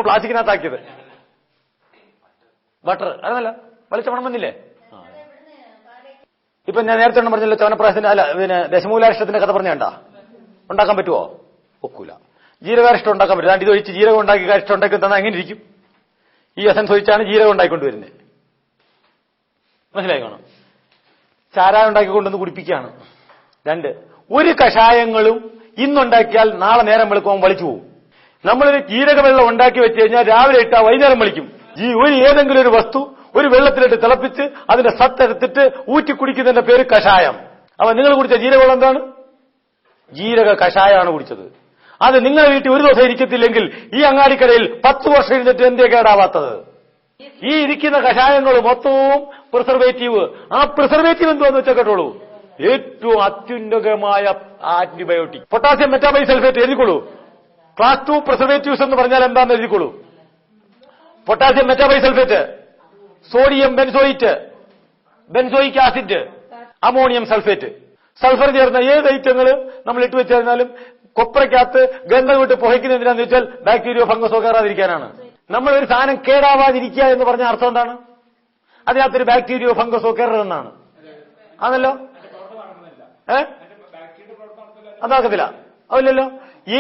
ഇപ്പൊ പ്ലാസ്റ്റിക്കിനകത്താക്കിയത്. ബട്ടർ അതല്ല വെളിച്ചമണം വന്നില്ലേ? ഇപ്പൊ ഞാൻ നേരത്തെ പറഞ്ഞല്ലോ ചവനപ്രാശത്തിന്റെ അല്ല പിന്നെ ദശമൂലാരിഷ്ടത്തിന്റെ കഥ പറഞ്ഞാണ്ടാ ഉണ്ടാക്കാൻ പറ്റുമോ? ഒക്കൂല. ജീരകാരിഷ്ടം ഉണ്ടാക്കാൻ പറ്റും. ഇതൊഴിച്ച് ജീരകം ഉണ്ടാക്കി കാരിഷ്ടം ഉണ്ടാക്കി തന്നാൽ എങ്ങനെ ഇരിക്കും? ഈ എസൻസ് ഒഴിച്ചാണ് ജീരകം ഉണ്ടാക്കിക്കൊണ്ടുവരുന്നത്. മനസ്സിലായി കാണും. ചാരായം ഉണ്ടാക്കിക്കൊണ്ടുവന്ന് കുടിപ്പിക്കുകയാണ്. 2, ഒരു കഷായങ്ങളും ഇന്നുണ്ടാക്കിയാൽ നാളെ നേരം വെളുക്കുമ്പോൾ വലിച്ചു പോകും. നമ്മളൊരു ജീരകവെള്ളം ഉണ്ടാക്കി വെച്ച് കഴിഞ്ഞാൽ രാവിലെ ഇട്ടാൽ വൈകുന്നേരം വലിക്കും. ഒരു ഏതെങ്കിലും ഒരു വസ്തു ഒരു വെള്ളത്തിലിട്ട് തിളപ്പിച്ച് അതിന്റെ സത്തെടുത്തിട്ട് ഊറ്റി കുടിക്കുന്നതിന്റെ പേര് കഷായം. അപ്പൊ നിങ്ങൾ കുടിച്ച ജീരകവെള്ളം എന്താണ്? ജീരക കഷായമാണ് കുടിച്ചത്. അത് നിങ്ങളുടെ വീട്ടിൽ ഒരു ദിവസം ഇരിക്കത്തില്ലെങ്കിൽ ഈ അങ്ങാടിക്കരയിൽ 10 വർഷം ഇരുന്നിട്ട് എന്തേ കേടാവാത്തത്? ഈ ഇരിക്കുന്ന കഷായങ്ങൾ മൊത്തവും പ്രിസർവേറ്റീവ്. ആ പ്രിസർവേറ്റീവ് എന്തുവാന്ന് വെച്ചാൽ കേട്ടോളൂ, ഏറ്റവും അത്യുന്നതമായ ആന്റിബയോട്ടിക്. പൊട്ടാസ്യം മെറ്റാബൈസൾഫേറ്റ് എഴുതിക്കോളൂ. ക്ലാസ് 2 പ്രിസർവേറ്റീവ്സ് എന്ന് പറഞ്ഞാൽ എന്താണെന്ന് എഴുതിക്കോളൂ. Potassium metabisulphate, sodium benzoate, benzoic acid, ammonium sulphate, sulphur ചേർന്ന ഏത് ഐറ്റങ്ങൾ നമ്മൾ ഇട്ട് വെച്ച് കഴിഞ്ഞാലും കൊപ്രയ്ക്കകത്ത് ഗന്ധം വിട്ട് പുകയ്ക്കുന്ന എന്തിനാന്ന് വെച്ചാൽ ബാക്ടീരിയോ ഫംഗസോ കയറാതിരിക്കാനാണ്. നമ്മൾ ഒരു സാധനം കേടാവാതിരിക്കുക എന്ന് പറഞ്ഞ അർത്ഥം എന്താണ്? അതിനകത്തൊരു ബാക്ടീരിയോ ഫംഗസോ കയറരുതെന്നാണ്. ആണല്ലോ? അതാക്കത്തില്ല. അതില്ലല്ലോ.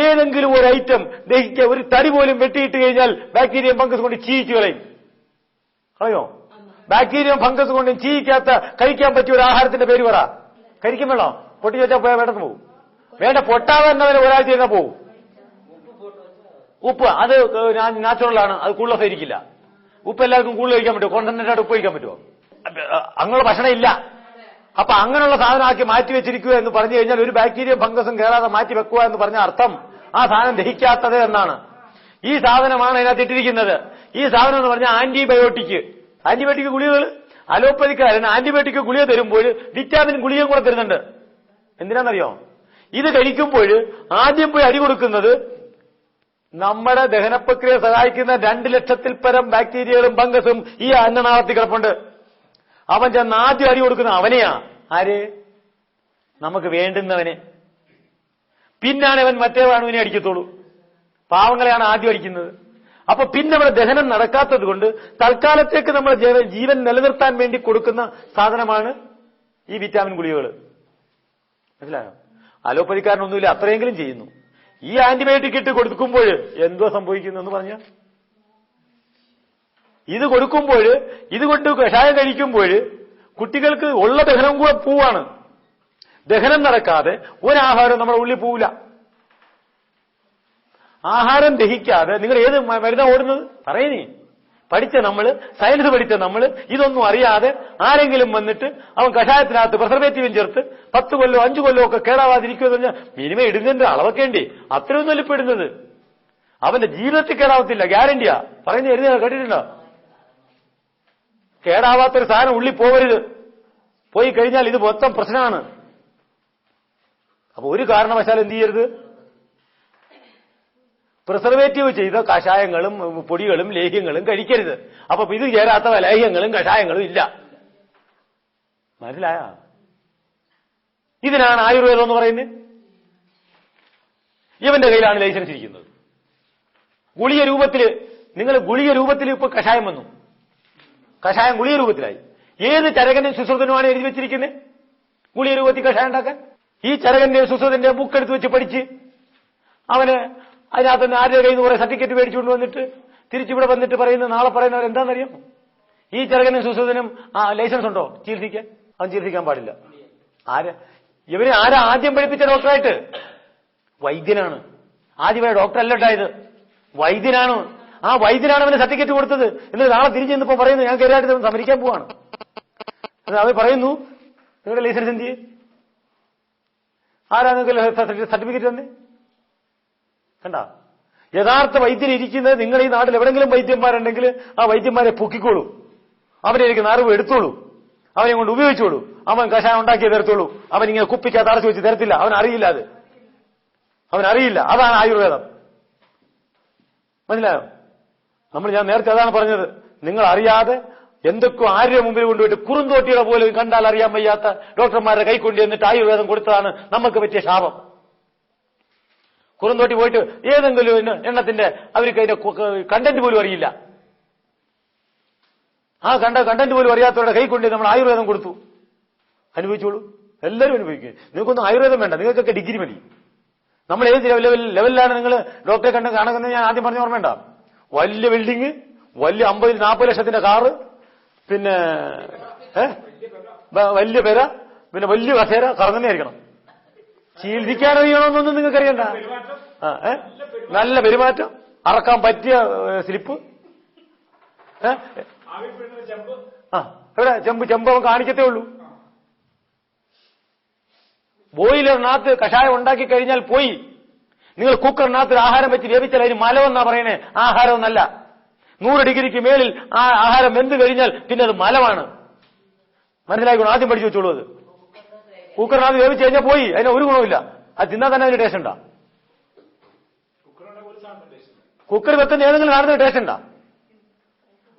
ഏതെങ്കിലും ഒരു ഐറ്റം ദഹിക്കുക, ഒരു തടി പോലും വെട്ടിയിട്ട് കഴിഞ്ഞാൽ ബാക്ടീരിയം ഫംഗസ് കൊണ്ട് ചീയിച്ചു കളയും. കളയോ? ബാക്ടീരിയം ഫംഗസ് കൊണ്ട് ചീയിക്കാത്ത കഴിക്കാൻ പറ്റിയ ഒരു ആഹാരത്തിന്റെ പേര് പറ. കരിക്കും വേണോ? പൊട്ടി വെച്ചാൽ പോയാൽ വേണ്ടത് പോകും. വേണ്ട പൊട്ടാതെ തന്നെ ഒരാഴ്ച കഴിഞ്ഞാൽ പോകും. ഉപ്പ് അത് നാച്ചുറലാണ്, അത് കൂടുതൽ ഇരിക്കില്ല. ഉപ്പ് എല്ലാവർക്കും കൂടുതൽ കഴിക്കാൻ പറ്റുമോ? കോൺസെൻട്രേറ്റ് ഉപ്പ് കഴിക്കാൻ പറ്റുമോ? അങ്ങനെയുള്ള ഭക്ഷണം ഇല്ല. അപ്പൊ അങ്ങനെയുള്ള സാധനമാക്കി മാറ്റി വെച്ചിരിക്കുക എന്ന് പറഞ്ഞു കഴിഞ്ഞാൽ ഒരു ബാക്ടീരിയ ഫംഗസും കയറാതെ മാറ്റി വെക്കുക എന്ന് പറഞ്ഞ അർത്ഥം ആ സാധനം ദഹിക്കാത്തത് എന്നാണ്. ഈ സാധനമാണ് അതിനകത്ത് ഇട്ടിരിക്കുന്നത്. ഈ സാധനം എന്ന് പറഞ്ഞാൽ ആന്റിബയോട്ടിക്. ആന്റിബയോട്ടിക് ഗുളികകൾ അലോപ്പതിക്കാരൻ ആന്റിബയോട്ടിക് ഗുളിക തരുമ്പോൾ വിറ്റാമിൻ ഗുളികയും കൂടെ തരുന്നുണ്ട്. എന്തിനാണെന്നറിയോ? ഇത് കഴിക്കുമ്പോൾ ആദ്യം പോയി അടി കൊടുക്കുന്നത് നമ്മുടെ ദഹനപ്രക്രിയ സഹായിക്കുന്ന 2 ലക്ഷത്തിൽ പരം ബാക്ടീരിയകളും ഫംഗസും ഈ അന്നനാളത്തിൽ കിടപ്പുണ്ട്. അവൻ ചെന്ന് ആദ്യം അടി കൊടുക്കുന്ന അവനെയാ. ആര്? നമുക്ക് വേണ്ടുന്നവനെ. പിന്നാണ് അവൻ മറ്റേ വാണുവിനെ അടിക്കത്തുള്ളൂ. പാവങ്ങളെയാണ് ആദ്യം അടിക്കുന്നത്. അപ്പൊ പിന്നെ നമ്മുടെ ദഹനം നടക്കാത്തത് കൊണ്ട് തൽക്കാലത്തേക്ക് നമ്മൾ ജീവൻ നിലനിർത്താൻ വേണ്ടി കൊടുക്കുന്ന സാധനമാണ് ഈ വിറ്റാമിൻ ഗുളികകൾ. മനസ്സിലായോ? അലോപ്പതിക്കാരനൊന്നുമില്ല, അത്രയെങ്കിലും ചെയ്യുന്നു. ഈ ആന്റിബയോട്ടിക് ഇട്ട് കൊടുക്കുമ്പോൾ എന്തോ സംഭവിക്കുന്നു എന്ന് പറഞ്ഞാൽ, ഇത് കൊടുക്കുമ്പോൾ, ഇതുകൊണ്ട് കഷായം കഴിക്കുമ്പോൾ കുട്ടികൾക്ക് ഉള്ള ദഹനം കൂടെ പോവാണ്. ദഹനം നടക്കാതെ ഒരാഹാരം നമ്മുടെ ഉള്ളിൽ പോവില്ല. ആഹാരം ദഹിക്കാതെ നിങ്ങൾ ഏത് മരുന്നാ ഓടുന്നത്? പറയുന്നേ. പഠിച്ച നമ്മൾ, സയൻസ് പഠിച്ച നമ്മൾ ഇതൊന്നും അറിയാതെ ആരെങ്കിലും വന്നിട്ട് അവൻ കഷായത്തിനകത്ത് പ്രിസർവേറ്റീവും ചേർത്ത് 10 കൊല്ലോ 5 കൊല്ലോ ഒക്കെ കേടാവാതിരിക്കുമെന്ന് പറഞ്ഞാൽ മിനിമം ഇടുന്നതിന്റെ അളവൊക്കെ ഉണ്ട്. അത്രയൊന്നും ഇപ്പൊ ഇടുന്നത്. അവന്റെ ജീവിതത്തിൽ കേടാവത്തില്ല, ഗ്യാരണ്ടിയാ. പറയുന്ന എഴുതിയ കേട്ടിട്ടുണ്ടോ? കേടാവാത്തൊരു സാധനം ഉള്ളിൽ പോകരുത്. പോയി കഴിഞ്ഞാൽ ഇത് മൊത്തം പ്രശ്നമാണ്. അപ്പൊ ഒരു കാരണവശാലും എന്ത് ചെയ്യരുത്? പ്രിസർവേറ്റീവ് ചെയ്ത കഷായങ്ങളും പൊടികളും ലേഹ്യങ്ങളും കഴിക്കരുത്. അപ്പൊ ഇത് ചേരാത്ത ലേഹ്യങ്ങളും കഷായങ്ങളും ഇല്ല. മനസ്സിലായ? ഇതിനാണ് ആയുർവേദം എന്ന് പറയുന്നത്. ഇവന്റെ കയ്യിലാണ് ലൈസൻസ് ഇരിക്കുന്നത്. ഗുളിക രൂപത്തിൽ, നിങ്ങൾ ഗുളിക രൂപത്തിൽ ഇപ്പൊ കഷായം വന്നു. കഷായം ഗുളിക രൂപത്തിലായി. ഏത് ചരകനും സുശ്രുതനുമാണ് എഴുതി വെച്ചിരിക്കുന്നത് ഗുളിക രൂപത്തിൽ കഷായം ഉണ്ടാക്കാൻ? ഈ ചരകന്റെയും സുശ്രുതന്റെയും ബുക്കെടുത്ത് വെച്ച് പഠിച്ച് അവന് അതിനകത്ത് നിന്ന് ആരുടെ കയ്യിൽ നിന്ന് കുറെ സർട്ടിഫിക്കറ്റ് മേടിച്ചുകൊണ്ട് വന്നിട്ട് തിരിച്ചിവിടെ വന്നിട്ട് പറയുന്നത്, നാളെ പറയുന്നവർ എന്താണെന്നറിയാം? ഈ ചരകനും സുശ്രുതനും ലൈസൻസ് ഉണ്ടോ ചികിത്സിക്കാൻ? അവൻ ചികിത്സിക്കാൻ പാടില്ല. ഇവരെ ആരാ ആദ്യം പഠിപ്പിച്ച ഡോക്ടറായിട്ട്? വൈദ്യനാണ്. ആദ്യമായി ഡോക്ടറല്ല ഉണ്ടായത്, വൈദ്യനാണ്. ആ വൈദ്യനാണ് അവന് സർട്ടിഫിക്കറ്റ് കൊടുത്തത്. എന്നിട്ട് നാളെ തിരിച്ചു ചെന്നപ്പോ പറയുന്നു ഞാൻ കയറായിട്ട് സമരിക്കാൻ പോവാണ്. അവർ പറയുന്നു നിങ്ങളുടെ ലൈസൻസ് എന്ത് ചെയ്യും? ആരാ നിങ്ങൾക്ക് സർട്ടിഫിക്കറ്റ് തന്നെ? കണ്ട, യഥാർത്ഥ വൈദ്യൻ ഇരിക്കുന്നത് നിങ്ങൾ ഈ നാട്ടിൽ എവിടെങ്കിലും വൈദ്യന്മാരുണ്ടെങ്കിൽ ആ വൈദ്യന്മാരെ പൊക്കിക്കോളൂ, അവരെ എനിക്ക് അറിവ് എടുത്തോളൂ, അവനെ കൊണ്ട് ഉപയോഗിച്ചോളൂ. അവൻ കഷായം ഉണ്ടാക്കിയേ തരത്തുള്ളൂ. അവൻ ഇങ്ങനെ കുപ്പിക്കകത്ത് അടച്ചു വെച്ച് തരത്തില്ല. അവനറിയില്ല, അത് അവനറിയില്ല. അതാണ് ആയുർവേദം. മനസ്സിലായോ? ഞാൻ നേരത്തെ അതാണ് പറഞ്ഞത്. നിങ്ങൾ അറിയാതെ എന്തൊക്കെ ആരുടെ മുമ്പിൽ കൊണ്ടുപോയിട്ട് കുറുന്തോട്ടിയുടെ പോലെ കണ്ടാൽ അറിയാൻ വയ്യാത്ത ഡോക്ടർമാരുടെ കൈ കൊണ്ട് എന്നിട്ട് ആയുർവേദം കൊടുത്തതാണ് നമുക്ക് പറ്റിയ ശാപം. കുറുന്തോട്ടി പോയിട്ട് ഏതെങ്കിലും എണ്ണത്തിന്റെ അവർക്ക് അതിന്റെ കണ്ടന്റ് പോലും അറിയില്ല. ആ കണ്ടന്റ് പോലും അറിയാത്തവരുടെ കൈ കൊണ്ട് നമ്മൾ ആയുർവേദം കൊടുത്തു. അനുഭവിച്ചോളൂ, എല്ലാവരും അനുഭവിക്കുക. നിങ്ങൾക്കൊന്നും ആയുർവേദം വേണ്ട, നിങ്ങൾക്കൊക്കെ ഡിഗ്രി മതി. നമ്മൾ ഏത് ലെവലിലാണ് നിങ്ങൾ ഡോക്ടറെ കാണുന്നത് ഞാൻ ആദ്യം പറഞ്ഞ ഓർമ്മയുണ്ട. വലിയ ബിൽഡിങ്, വലിയ 50-40 ലക്ഷത്തിന്റെ കാറ്, പിന്നെ വലിയ പെര, പിന്നെ വലിയ കസേര, കറങ്ങനെ ആയിരിക്കണം. ചിന്തിക്കാനറിയണമെന്നൊന്നും നിങ്ങൾക്കറിയണ്ട. നല്ല പെരുമാറ്റം, അറക്കാൻ പറ്റിയ സ്ലിപ്പ്. എവിടെ ചെമ്പ് അവൻ കാണിക്കത്തേ ഉള്ളൂ. ബോയിലറിനകത്ത് കഷായം ഉണ്ടാക്കി കഴിഞ്ഞാൽ പോയി. നിങ്ങൾ കുക്കറിനകത്ത് ആഹാരം വെച്ച് വേവിച്ചാൽ അതിന് മലമെന്നാ പറയണേ, ആഹാരം എന്നല്ല. 100 ഡിഗ്രിക്ക് മേളിൽ ആ ആഹാരം വെന്ത് കഴിഞ്ഞാൽ പിന്നെ അത് മലമാണ്. മനസ്സിലാക്കണം, ആദ്യം പഠിച്ചു വെച്ചോളൂ. അത് കുക്കറിനകത്ത് വേവിച്ച് കഴിഞ്ഞാൽ പോയി, അതിന് ഒരു ഗുണമില്ല. അത് തിന്നാൽ തന്നെ അതിന് ടേസ്റ്റ് ഉണ്ടാ. കുക്കർ വെക്കുന്ന ഏതെങ്കിലും കാണുന്ന ടേസ്റ്റ് ഉണ്ടാ.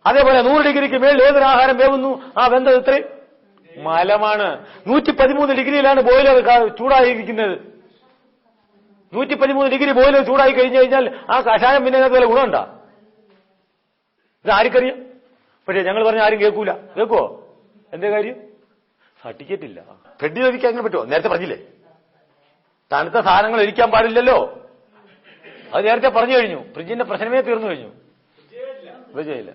അതേപോലെ 100 ഡിഗ്രിക്ക് മേളിൽ ഏതൊരു ആഹാരം വേവുന്നു, ആ വെന്തത് ഇത്രയും മലമാണ്. 113 ഡിഗ്രിയിലാണ് ബോയിലർ ചൂടായിരിക്കുന്നത്. 113 ഡിഗ്രി ബോയിലർ ചൂടായി കഴിഞ്ഞു കഴിഞ്ഞാൽ ആ കഷായം പിന്നെ അതുപോലെ ഗുണമുണ്ടാ? ഇത് ആർക്കറിയാം? പക്ഷേ ഞങ്ങൾ പറഞ്ഞ ആരും കേൾക്കൂല. കേൾക്കുവോ? എന്റെ കാര്യം സർട്ടിഫിക്കറ്റ് ഇല്ല. ഫ്രിഡ്ജ് ഒരിക്കാൻ അങ്ങനെ പറ്റുമോ? നേരത്തെ പറഞ്ഞില്ലേ, തണുത്ത സാധനങ്ങൾ ഒരിക്കാൻ പാടില്ലല്ലോ. അത് നേരത്തെ പറഞ്ഞു കഴിഞ്ഞു. ഫ്രിഡ്ജിന്റെ പ്രശ്നമേ തീർന്നു കഴിഞ്ഞു. വിജയില്ല.